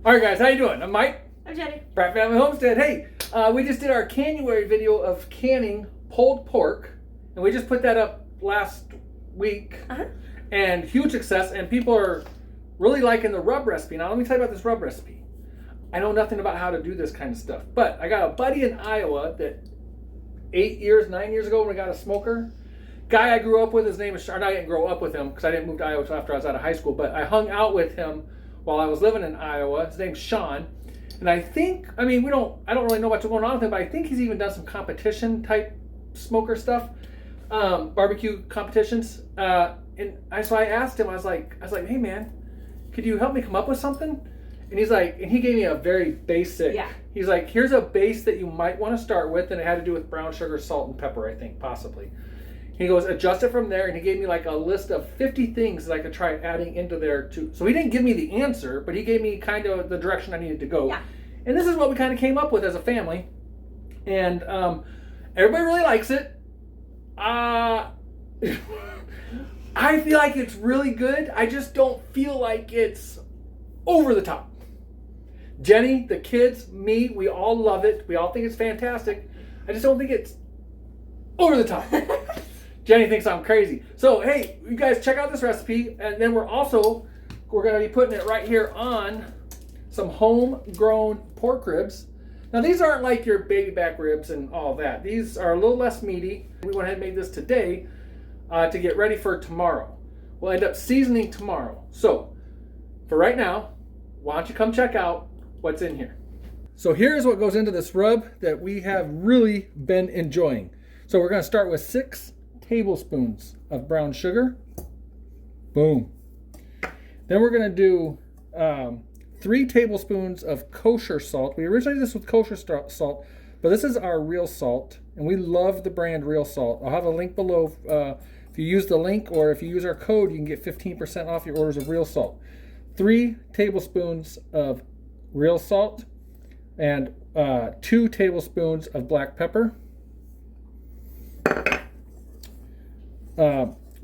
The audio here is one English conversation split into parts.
All right, guys, how you doing? I'm Mike. I'm Jenny. Pratt Family Homestead. Hey, we just did our January video of canning pulled pork, and we just put that up last week, and huge success, and people are really liking the rub recipe. Now, let me tell you about this rub recipe. I know nothing about how to do this kind of stuff, but I got a buddy in Iowa that 9 years ago when we got a smoker. Guy I grew up with, his name is Sean. I didn't grow up with him because I didn't move to Iowa until after I was out of high school, but I hung out with him while I was living in Iowa. His name's Sean. And I think, I don't really know what's going on with him, but I think he's even done some competition type smoker stuff, barbecue competitions. So I asked him, I was like, hey man, could you help me come up with something? And he's like, and he gave me a very basic, he's like, here's a base that you might want to start with, and it had to do with brown sugar, salt, and pepper, I think, possibly. He goes, adjust it from there, and he gave me like a list of 50 things that I could try adding into there too. So he didn't give me the answer, but he gave me kind of the direction I needed to go. Yeah. And this is what we kind of came up with as a family. And everybody really likes it. I feel like it's really good. I just don't feel like it's over the top. Jenny, the kids, me, we all love it. We all think it's fantastic. I just don't think it's over the top. Jenny thinks I'm crazy. So, hey, you guys check out this recipe. And then we're going to be putting it right here on some homegrown pork ribs. Now, these aren't like your baby back ribs and all that. These are a little less meaty. We went ahead and made this today to get ready for tomorrow. We'll end up seasoning tomorrow. So, for right now, why don't you come check out what's in here. So here's what goes into this rub that we have really been enjoying. So we're going to start with 6 tablespoons of brown sugar. Boom. Then we're going to do 3 tablespoons of kosher salt. We originally did this with kosher salt, but this is our real salt, and we love the brand Real Salt. I'll have a link below. If you use the link or if you use our code, you can get 15% off your orders of real salt. 3 tablespoons of real salt and 2 tablespoons of black pepper.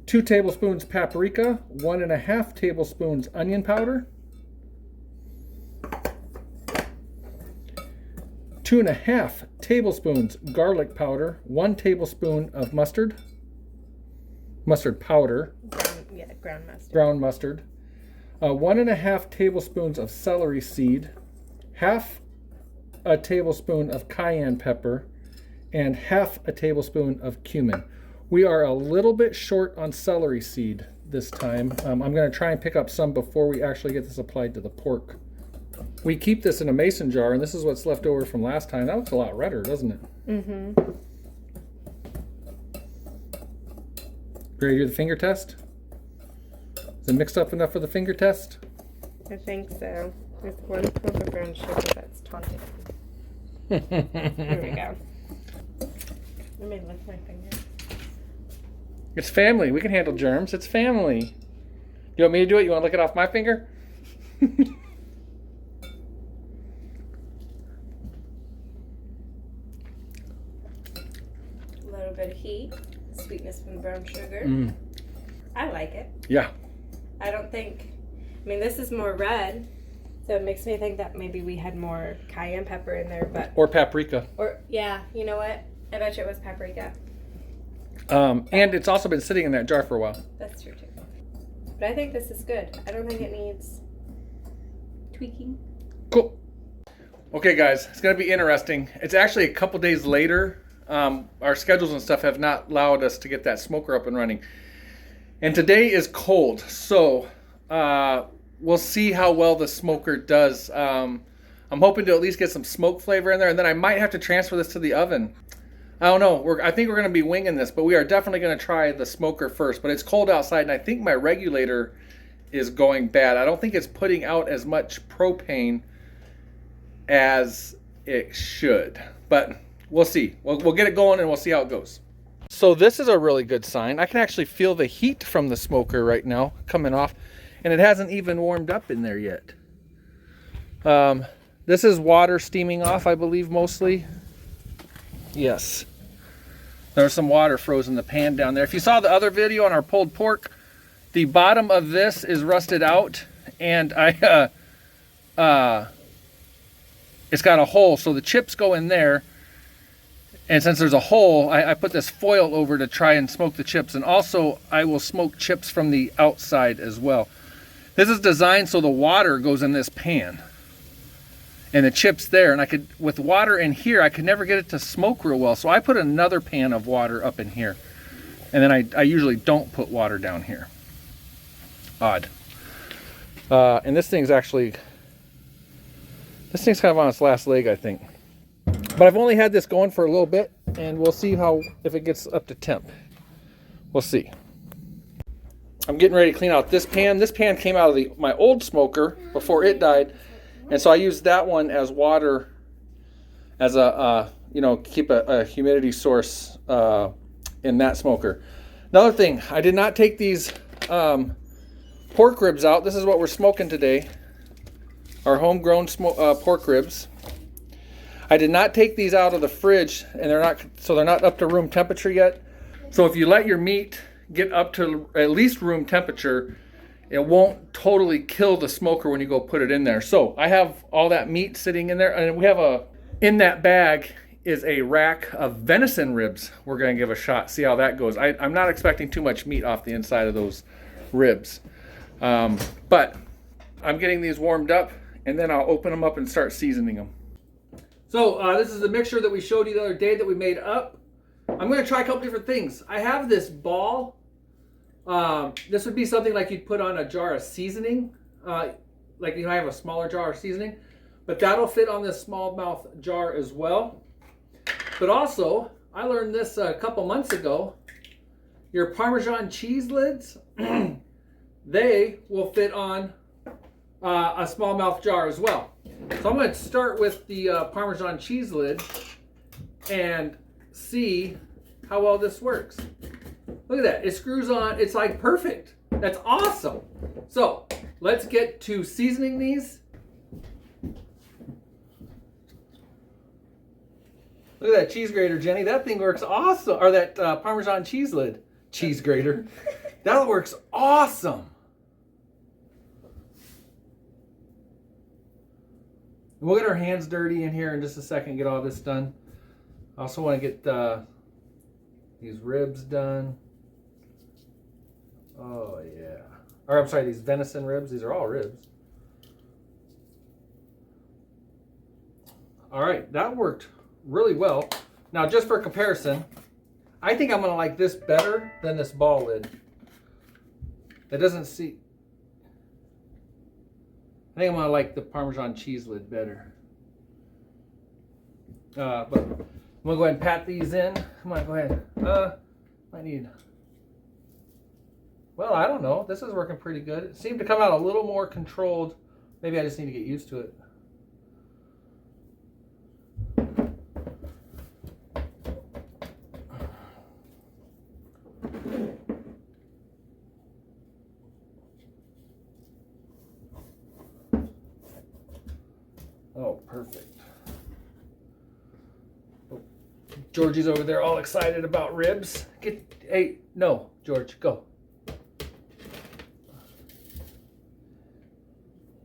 2 tablespoons paprika, 1.5 tablespoons onion powder, 2.5 tablespoons garlic powder, 1 tablespoon of mustard powder, ground mustard, 1.5 tablespoons of celery seed, half a tablespoon of cayenne pepper, and half a tablespoon of cumin. We are a little bit short on celery seed this time. I'm going to try and pick up some before we actually get this applied to the pork. We keep this in a mason jar, and this is what's left over from last time. That looks a lot redder, doesn't it? Mm-hmm. Ready to do the finger test? Is it mixed up enough for the finger test? I think so. There's 1 cup of brown sugar that's taunted. Here we go. Let me lift my finger. It's family. We can handle germs. It's family. You want me to do it? You want to lick it off my finger? A little bit of heat, sweetness from the brown sugar. I like it. Yeah. This is more red, so it makes me think that maybe we had more cayenne pepper in there, but... Or paprika. Yeah, you know what? I bet you it was paprika. And it's also been sitting in that jar for a while. That's true, too. But I think this is good. I don't think it needs tweaking. Cool. Okay, guys, it's going to be interesting. It's actually a couple days later. Our schedules and stuff have not allowed us to get that smoker up and running. And today is cold, so we'll see how well the smoker does. I'm hoping to at least get some smoke flavor in there, and then I might have to transfer this to the oven. I don't know. I think we're going to be winging this, but we are definitely going to try the smoker first. But it's cold outside, and I think my regulator is going bad. I don't think it's putting out as much propane as it should. But we'll see. We'll get it going, and we'll see how it goes. So this is a really good sign. I can actually feel the heat from the smoker right now coming off, and it hasn't even warmed up in there yet. This is water steaming off, I believe, mostly. Yes. There's some water frozen in the pan down there. If you saw the other video on our pulled pork, the bottom of this is rusted out, and I it's got a hole, so the chips go in there. And since there's a hole, I put this foil over to try and smoke the chips. And also, I will smoke chips from the outside as well. This is designed so the water goes in this pan. And the chips there. And with water in here, I could never get it to smoke real well. So I put another pan of water up in here. And then I usually don't put water down here. Odd. And this thing's kind of on its last leg, I think. But I've only had this going for a little bit, and we'll see if it gets up to temp. We'll see. I'm getting ready to clean out this pan. This pan came out of my old smoker before it died, and so I used that one as water, as keep a humidity source in that smoker. Another thing, I did not take these pork ribs out. This is what we're smoking today, our homegrown pork ribs. I did not take these out of the fridge, and they're not up to room temperature yet. So if you let your meat get up to at least room temperature, it won't totally kill the smoker when you go put it in there. So I have all that meat sitting in there, and we have in that bag is a rack of venison ribs. We're gonna give a shot, see how that goes. I'm not expecting too much meat off the inside of those ribs. But I'm getting these warmed up, and then I'll open them up and start seasoning them. So this is the mixture that we showed you the other day that we made up. I'm going to try a couple different things. I have this ball. This would be something like you'd put on a jar of seasoning. I have a smaller jar of seasoning. But that'll fit on this small mouth jar as well. But also, I learned this a couple months ago. Your Parmesan cheese lids, they will fit on a small mouth jar as well. So I'm going to start with the Parmesan cheese lid and see how well this works. Look at that. It screws on. It's like perfect. That's awesome. So let's get to seasoning these. Look at that cheese grater, Jenny. That thing works awesome. Or that Parmesan cheese lid. Cheese grater. That works awesome. We'll get our hands dirty in here in just a second, get all this done. I also want to get these ribs done. Oh, yeah. Or I'm sorry, these venison ribs. These are all ribs. All right, that worked really well. Now, just for comparison, I think I'm going to like this better than this ball lid. It doesn't see... I think I'm going to like the Parmesan cheese lid better. But I'm going to go ahead and pat these in. Come on, go ahead. I need... Well, I don't know. This is working pretty good. It seemed to come out a little more controlled. Maybe I just need to get used to it. Oh, perfect. Oh, Georgie's over there all excited about ribs. Hey, no, George, go.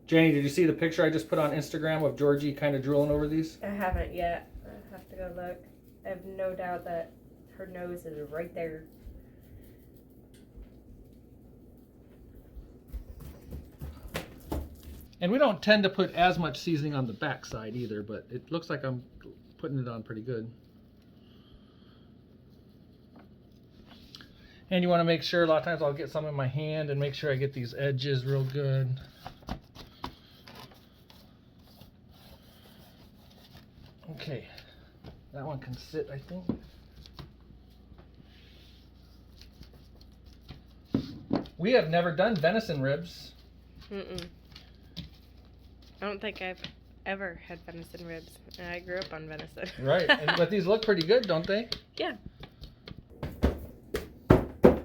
Jenny, did you see the picture I just put on Instagram of Georgie kind of drooling over these? I haven't yet. I have to go look. I have no doubt that her nose is right there. And we don't tend to put as much seasoning on the back side either, but it looks like I'm putting it on pretty good. And you want to make sure, a lot of times I'll get some in my hand and make sure I get these edges real good. Okay, that one can sit, I think. We have never done venison ribs. Mm-mm. I don't think I've ever had venison ribs. And I grew up on venison. Right, but these look pretty good, don't they? Yeah.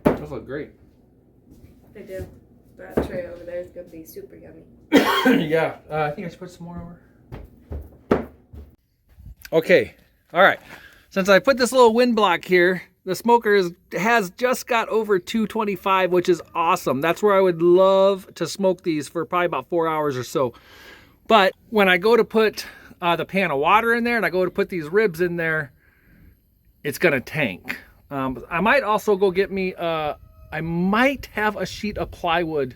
Those look great. They do. That tray over there is going to be super yummy. Yeah, I think I should put some more over. Okay, all right. Since I put this little wind block here, the smoker has just got over 225, which is awesome. That's where I would love to smoke these for probably about 4 hours or so. But when I go to put the pan of water in there and I go to put these ribs in there, it's gonna tank. I might also go get me, I might have a sheet of plywood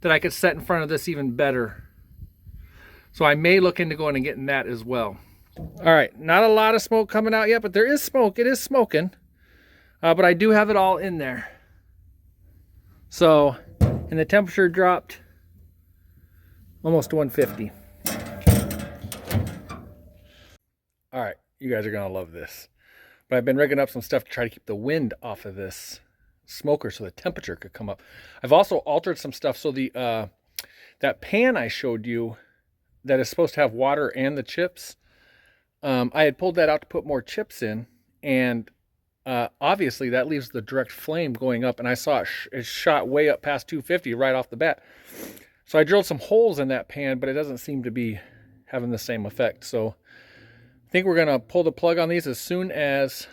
that I could set in front of this even better. So I may look into going and getting that as well. All right, not a lot of smoke coming out yet, but there is smoke. It is smoking, but I do have it all in there. So, and the temperature dropped almost to 150. All right, you guys are gonna love this. But I've been rigging up some stuff to try to keep the wind off of this smoker so the temperature could come up. I've also altered some stuff so the that pan I showed you that is supposed to have water and the chips, I had pulled that out to put more chips in, and obviously that leaves the direct flame going up, and I saw it shot way up past 250 right off the bat. So I drilled some holes in that pan, but it doesn't seem to be having the same effect. So I think we're gonna pull the plug on these as soon as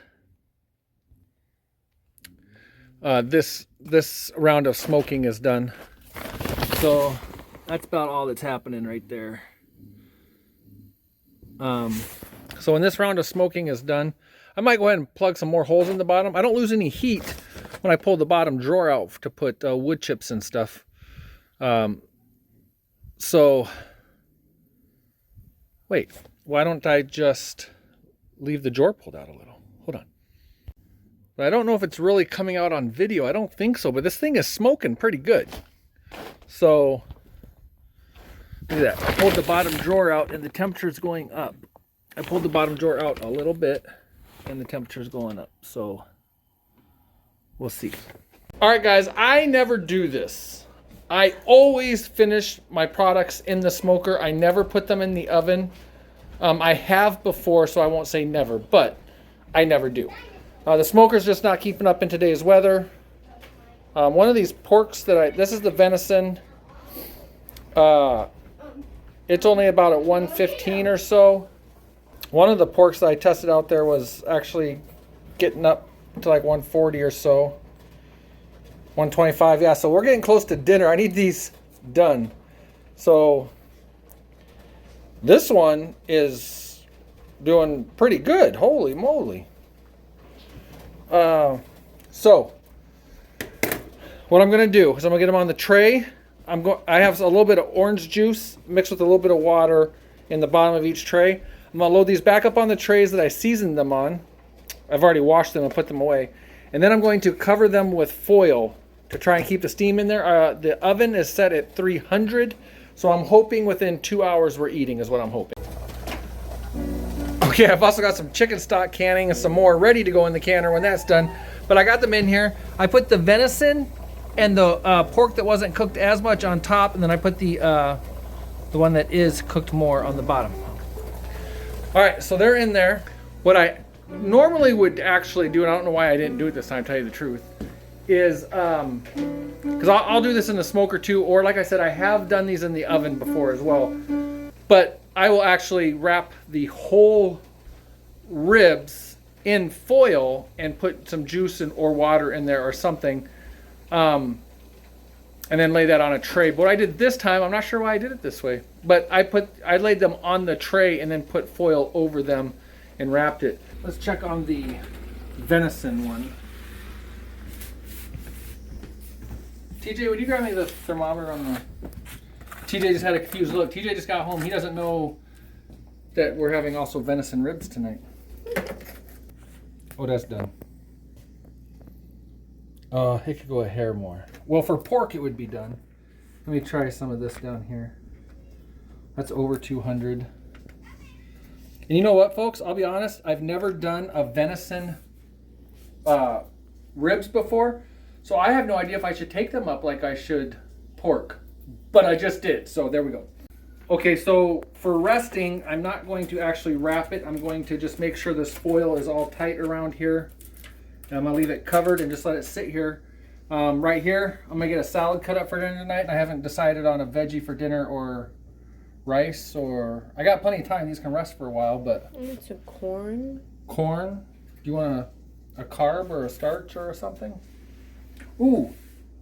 this round of smoking is done. So that's about all that's happening right there. So when this round of smoking is done, I might go ahead and plug some more holes in the bottom. I don't lose any heat when I pull the bottom drawer out to put wood chips and stuff. So wait, why don't I just leave the drawer pulled out a little? Hold on. But I don't know if it's really coming out on video. I don't think so, but this thing is smoking pretty good. So look at that. I pulled the bottom drawer out and the temperature is going up. I pulled the bottom drawer out a little bit and the temperature is going up. So we'll see. All right, guys, I never do this. I always finish my products in the smoker. I never put them in the oven. I have before, so I won't say never, but I never do. The smoker's just not keeping up in today's weather. One of these porks this is the venison. It's only about at 115 or so. One of the porks that I tested out there was actually getting up to like 140 or so. 125, yeah, so we're getting close to dinner. I need these done. So this one is doing pretty good. Holy moly. So what I'm gonna do is I'm gonna get them on the tray. I have a little bit of orange juice mixed with a little bit of water in the bottom of each tray. I'm gonna load these back up on the trays that I seasoned them on. I've already washed them and put them away. And then I'm going to cover them with foil to try and keep the steam in there. The oven is set at 300, so I'm hoping within 2 hours we're eating is what I'm hoping. Okay, I've also got some chicken stock canning and some more ready to go in the canner when that's done. But I got them in here. I put the venison and the pork that wasn't cooked as much on top, and then I put the one that is cooked more on the bottom. All right, so they're in there. What I normally would actually do, and I don't know why I didn't do it this time, to tell you the truth, is because I'll do this in the smoker too, or like I said, I have done these in the oven before as well. But I will actually wrap the whole ribs in foil and put some juice or water in there or something, and then lay that on a tray. But what I did this time, I'm not sure why I did it this way, but I laid them on the tray and then put foil over them and wrapped it. Let's check on the venison one. TJ, would you grab me the thermometer on the... TJ just had a confused look. TJ just got home. He doesn't know that we're having also venison ribs tonight. Oh, that's done. It could go a hair more. Well, for pork, it would be done. Let me try some of this down here. That's over 200. And you know what, folks? I'll be honest. I've never done a venison ribs before. So I have no idea if I should take them up like I should pork. But I just did, so there we go. Okay, so for resting, I'm not going to actually wrap it. I'm going to just make sure this foil is all tight around here. And I'm gonna leave it covered and just let it sit here. Right here, I'm gonna get a salad cut up for dinner tonight. And I haven't decided on a veggie for dinner or rice or... I got plenty of time. These can rest for a while, but... I need some corn. Corn? Do you want a carb or a starch or something? Ooh,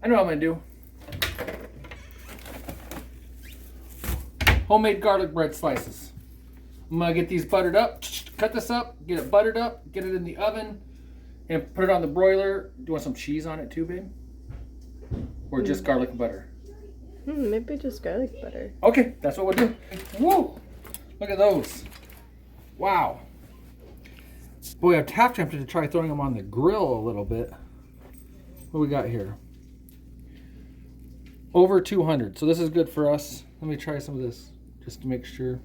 I know what I'm gonna do. homemade garlic bread slices. I'm gonna get these buttered up, cut this up, get it buttered up, get it in the oven, and put it on the broiler. Do you want some cheese on it too, babe? Or just garlic and butter? Maybe just garlic butter. Okay, that's what we'll do. Woo! Look at those. Wow. Boy, I'm half tempted to try throwing them on the grill a little bit. What do we got here? Over 200. So this is good for us. Let me try some of this just to make sure.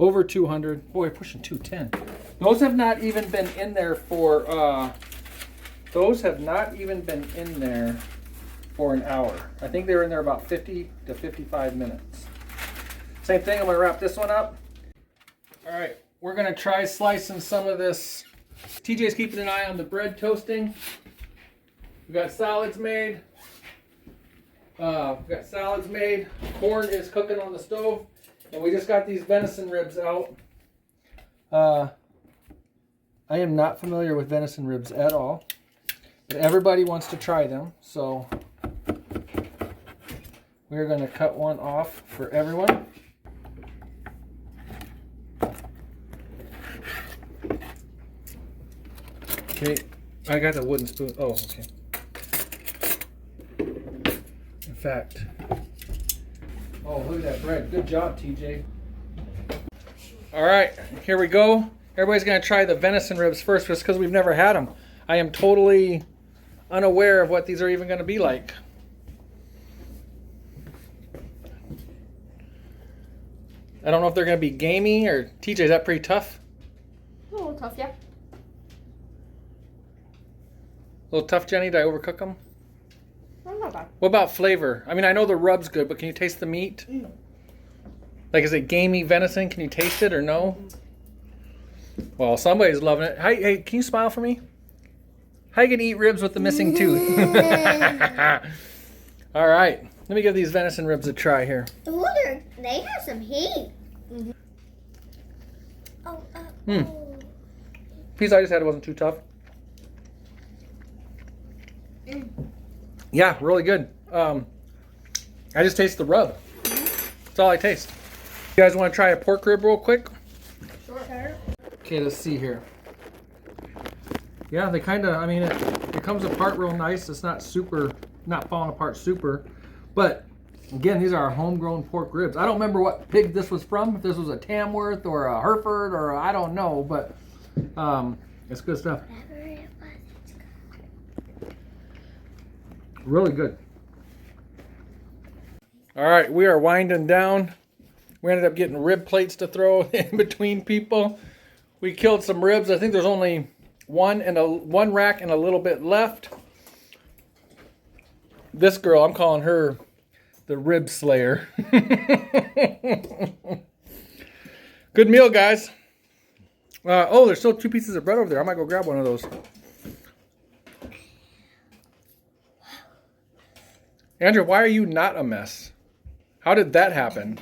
Over 200. Boy, pushing 210. Those have not even been in there for an hour. I think they were in there about 50 to 55 minutes. Same thing, I'm gonna wrap this one up. All right, we're gonna try slicing some of this. TJ's keeping an eye on the bread toasting. We got salads made. Corn is cooking on the stove. And we just got these venison ribs out. I am not familiar with venison ribs at all. But everybody wants to try them. So we're going to cut one off for everyone. Okay, I got the wooden spoon. Oh, okay. In fact, oh, look at that bread. Good job, TJ. All right, here we go. Everybody's going to try the venison ribs first just because we've never had them. I am totally unaware of what these are even going to be like. I don't know if they're going to be gamey or... TJ, is that pretty tough? A little tough, yeah. A little tough, Jenny? Did I overcook them? Not bad. What about flavor? I mean, I know the rub's good, but can you taste the meat? Like, is it gamey venison? Can you taste it or no? Well, somebody's loving it. Hey, can you smile for me? How you gonna eat ribs with the missing tooth? All right, let me give these venison ribs a try here. Ooh, they have some heat. Piece I just had wasn't too tough. Yeah, really good. I just taste the rub. That's all I taste. You guys want to try a pork rib real quick? Sure. Okay, let's see here. Yeah, they kind of, I mean, it comes apart real nice. It's not falling apart super. But, again, these are our homegrown pork ribs. I don't remember what pig this was from, if this was a Tamworth or a Hereford or I don't know, but it's good stuff. Really good. All right, we are winding down. We ended up getting rib plates to throw in between people. We killed some ribs. I think there's only one rack and a little bit left. This girl, I'm calling her the rib slayer. Good meal, guys. Oh, there's still 2 pieces of bread over there. I might go grab one of those. Andrew, why are you not a mess? How did that happen?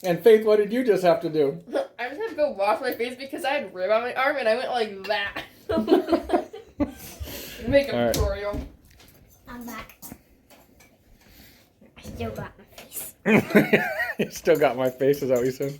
And Faith, what did you just have to do? I just had to go wash my face because I had rib on my arm and I went like that. Make a tutorial. I'm back. I still got my face. You still got my face, is that what you said?